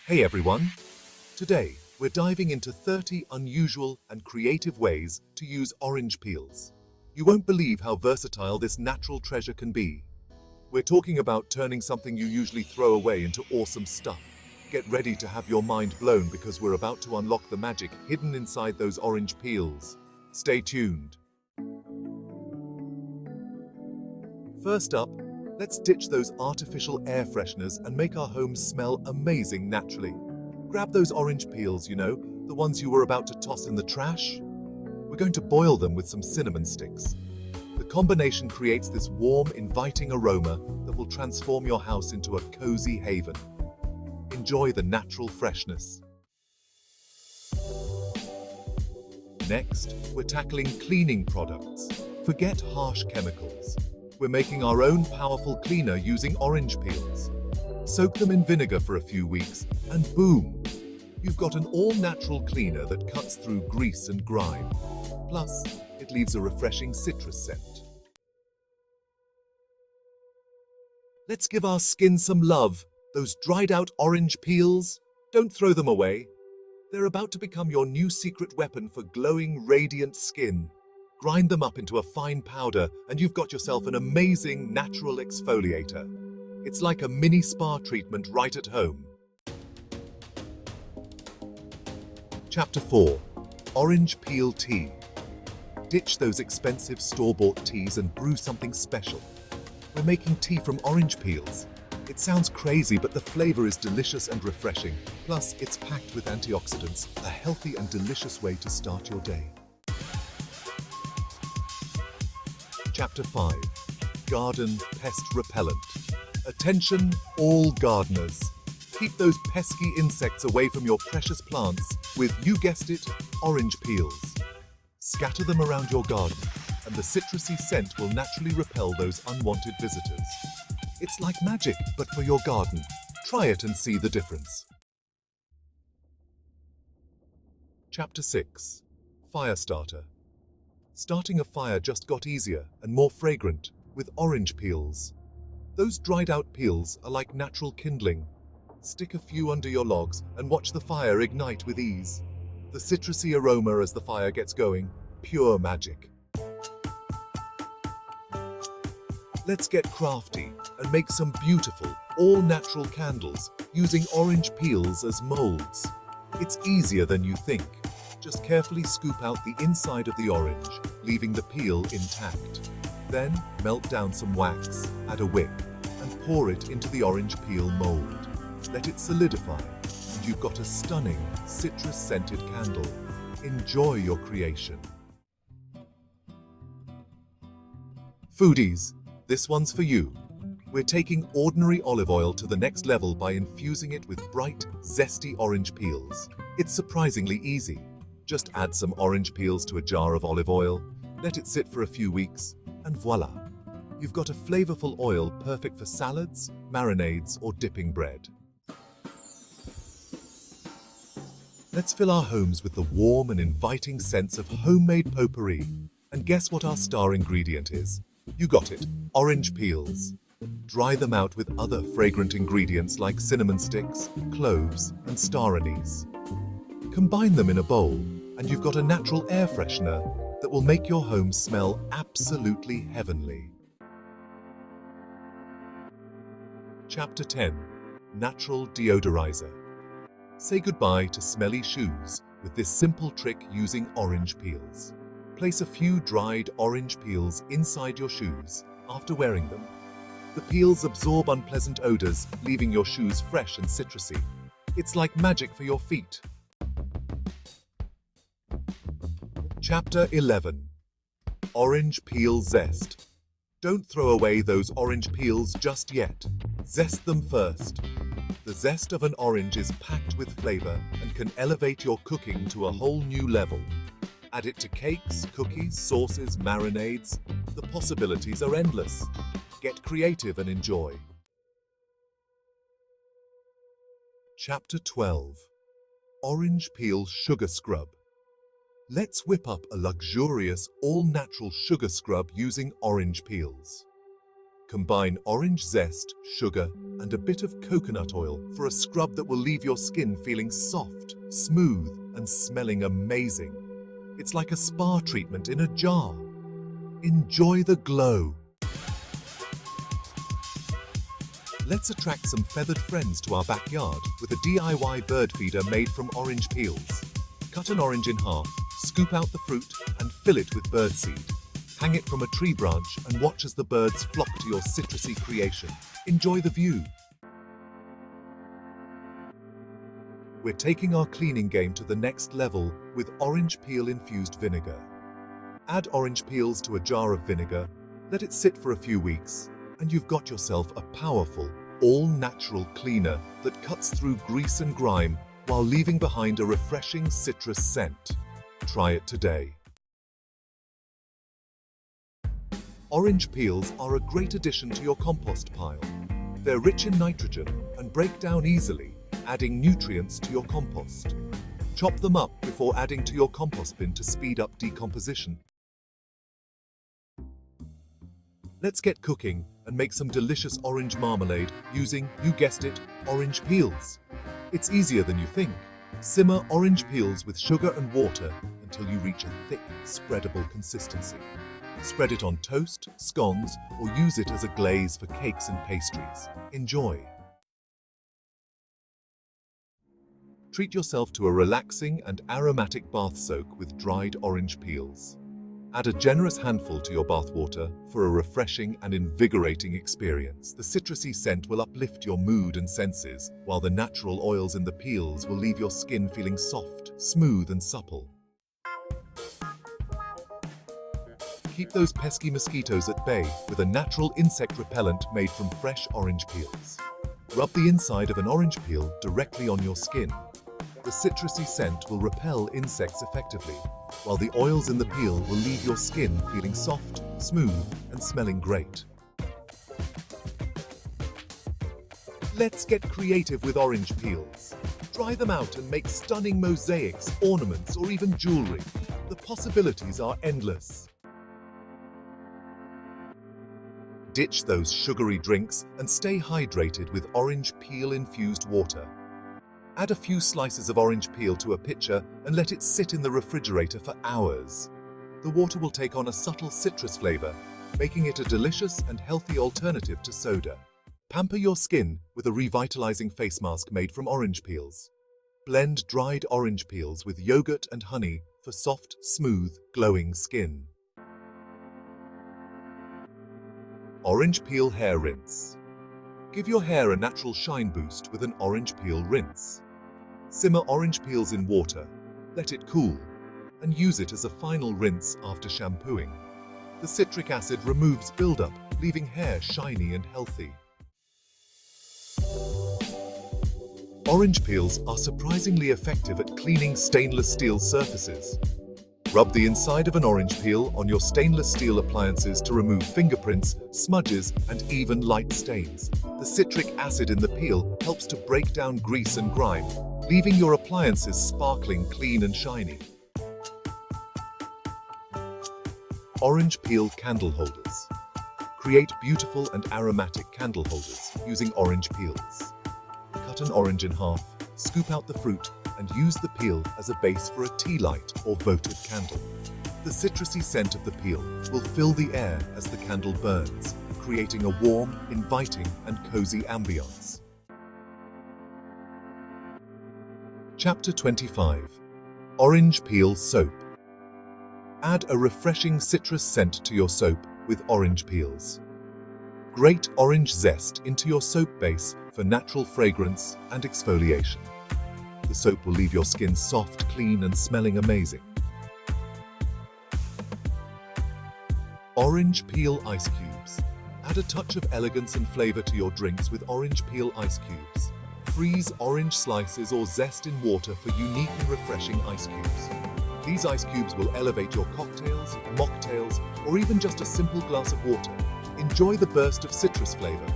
Hey everyone! Today, we're diving into 30 unusual and creative ways to use orange peels. You won't believe how versatile this natural treasure can be. We're talking about turning something you usually throw away into awesome stuff. Get ready to have your mind blown because we're about to unlock the magic hidden inside those orange peels. Stay tuned. First up, let's ditch those artificial air fresheners and make our homes smell amazing naturally. Grab those orange peels, the ones you were about to toss in the trash. We're going to boil them with some cinnamon sticks. The combination creates this warm, inviting aroma that will transform your house into a cozy haven. Enjoy the natural freshness. Next, we're tackling cleaning products. Forget harsh chemicals. We're making our own powerful cleaner using orange peels. Soak them in vinegar for a few weeks, and boom! You've got an all-natural cleaner that cuts through grease and grime. Plus, it leaves a refreshing citrus scent. Let's give our skin some love. Those dried-out orange peels, don't throw them away. They're about to become your new secret weapon for glowing, radiant skin. Grind them up into a fine powder, and you've got yourself an amazing natural exfoliator. It's like a mini spa treatment right at home. Chapter 4. Orange Peel Tea. Ditch those expensive store-bought teas and brew something special. We're making tea from orange peels. It sounds crazy, but the flavor is delicious and refreshing. Plus, it's packed with antioxidants, a healthy and delicious way to start your day. Chapter 5. Garden Pest Repellent. Attention, all gardeners. Keep those pesky insects away from your precious plants with, you guessed it, orange peels. Scatter them around your garden, and the citrusy scent will naturally repel those unwanted visitors. It's like magic, but for your garden. Try it and see the difference. Chapter 6. Fire Starter. Starting a fire just got easier and more fragrant with orange peels. Those dried-out peels are like natural kindling. Stick a few under your logs and watch the fire ignite with ease. The citrusy aroma as the fire gets going, pure magic. Let's get crafty and make some beautiful, all-natural candles using orange peels as molds. It's easier than you think. Just carefully scoop out the inside of the orange, leaving the peel intact. Then, melt down some wax, add a wick, and pour it into the orange peel mold. Let it solidify, and you've got a stunning, citrus-scented candle. Enjoy your creation. Foodies, this one's for you. We're taking ordinary olive oil to the next level by infusing it with bright, zesty orange peels. It's surprisingly easy. Just add some orange peels to a jar of olive oil, let it sit for a few weeks, and voila! You've got a flavorful oil perfect for salads, marinades, or dipping bread. Let's fill our homes with the warm and inviting scents of homemade potpourri. And guess what our star ingredient is? You got it, orange peels. Dry them out with other fragrant ingredients like cinnamon sticks, cloves, and star anise. Combine them in a bowl, and you've got a natural air freshener that will make your home smell absolutely heavenly. Chapter 10. Natural Deodorizer. Say goodbye to smelly shoes with this simple trick using orange peels. Place a few dried orange peels inside your shoes after wearing them. The peels absorb unpleasant odors, leaving your shoes fresh and citrusy. It's like magic for your feet. Chapter 11. Orange Peel Zest. Don't throw away those orange peels just yet. Zest them first. The zest of an orange is packed with flavor and can elevate your cooking to a whole new level. Add it to cakes, cookies, sauces, marinades. The possibilities are endless. Get creative and enjoy. Chapter 12. Orange Peel Sugar Scrub. Let's whip up a luxurious, all-natural sugar scrub using orange peels. Combine orange zest, sugar, and a bit of coconut oil for a scrub that will leave your skin feeling soft, smooth, and smelling amazing. It's like a spa treatment in a jar. Enjoy the glow. Let's attract some feathered friends to our backyard with a DIY bird feeder made from orange peels. Cut an orange in half, scoop out the fruit, and fill it with birdseed. Hang it from a tree branch and watch as the birds flock to your citrusy creation. Enjoy the view. We're taking our cleaning game to the next level with orange peel infused vinegar. Add orange peels to a jar of vinegar, let it sit for a few weeks, and you've got yourself a powerful, all-natural cleaner that cuts through grease and grime while leaving behind a refreshing citrus scent. Try it today. Orange peels are a great addition to your compost pile. They're rich in nitrogen and break down easily, adding nutrients to your compost. Chop them up before adding to your compost bin to speed up decomposition. Let's get cooking and make some delicious orange marmalade using, you guessed it, orange peels. It's easier than you think. Simmer orange peels with sugar and water until you reach a thick, spreadable consistency. Spread it on toast, scones, or use it as a glaze for cakes and pastries. Enjoy! Treat yourself to a relaxing and aromatic bath soak with dried orange peels. Add a generous handful to your bath water for a refreshing and invigorating experience. The citrusy scent will uplift your mood and senses, while the natural oils in the peels will leave your skin feeling soft, smooth, and supple. Keep those pesky mosquitoes at bay with a natural insect repellent made from fresh orange peels. Rub the inside of an orange peel directly on your skin. The citrusy scent will repel insects effectively, while the oils in the peel will leave your skin feeling soft, smooth, and smelling great. Let's get creative with orange peels. Dry them out and make stunning mosaics, ornaments, or even jewelry. The possibilities are endless. Ditch those sugary drinks and stay hydrated with orange peel-infused water. Add a few slices of orange peel to a pitcher and let it sit in the refrigerator for hours. The water will take on a subtle citrus flavor, making it a delicious and healthy alternative to soda. Pamper your skin with a revitalizing face mask made from orange peels. Blend dried orange peels with yogurt and honey for soft, smooth, glowing skin. Orange peel hair rinse. Give your hair a natural shine boost with an orange peel rinse. Simmer orange peels in water, let it cool, and use it as a final rinse after shampooing. The citric acid removes buildup, leaving hair shiny and healthy. Orange peels are surprisingly effective at cleaning stainless steel surfaces. Rub the inside of an orange peel on your stainless steel appliances to remove fingerprints, smudges, and even light stains. The citric acid in the peel helps to break down grease and grime, leaving your appliances sparkling clean and shiny. Orange peel candle holders. Create beautiful and aromatic candle holders using orange peels. Cut an orange in half, scoop out the fruit, and use the peel as a base for a tea light or votive candle. The citrusy scent of the peel will fill the air as the candle burns, creating a warm, inviting, and cozy ambience. Chapter 25. Orange Peel Soap. Add a refreshing citrus scent to your soap with orange peels. Grate orange zest into your soap base for natural fragrance and exfoliation. The soap will leave your skin soft, clean, and smelling amazing. Orange peel ice cubes. Add a touch of elegance and flavor to your drinks with orange peel ice cubes. Freeze orange slices or zest in water for unique and refreshing ice cubes. These ice cubes will elevate your cocktails, mocktails, or even just a simple glass of water. Enjoy the burst of citrus flavor.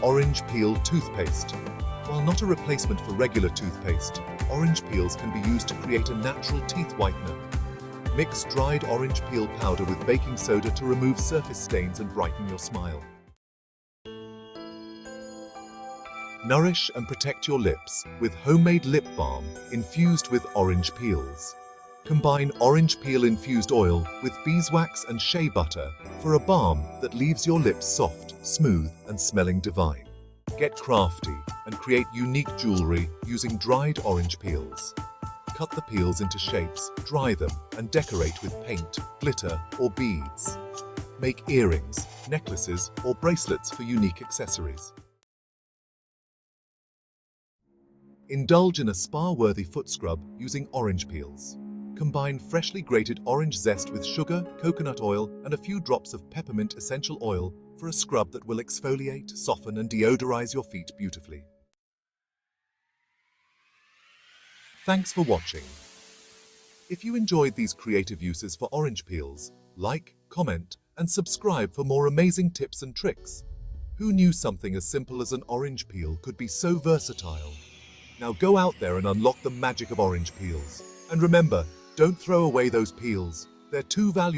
Orange peel toothpaste. While not a replacement for regular toothpaste, orange peels can be used to create a natural teeth whitener. Mix dried orange peel powder with baking soda to remove surface stains and brighten your smile. Nourish and protect your lips with homemade lip balm infused with orange peels. Combine orange peel infused oil with beeswax and shea butter for a balm that leaves your lips soft, smooth, and smelling divine. Get crafty and create unique jewelry using dried orange peels. Cut the peels into shapes, dry them, and decorate with paint, glitter, or beads. Make earrings, necklaces, or bracelets for unique accessories. Indulge in a spa-worthy foot scrub using orange peels. Combine freshly grated orange zest with sugar, coconut oil, and a few drops of peppermint essential oil for a scrub that will exfoliate, soften, and deodorize your feet beautifully. Thanks for watching. If you enjoyed these creative uses for orange peels, like, comment, and subscribe for more amazing tips and tricks. Who knew something as simple as an orange peel could be so versatile? Now go out there and unlock the magic of orange peels. And remember, don't throw away those peels. They're too valuable.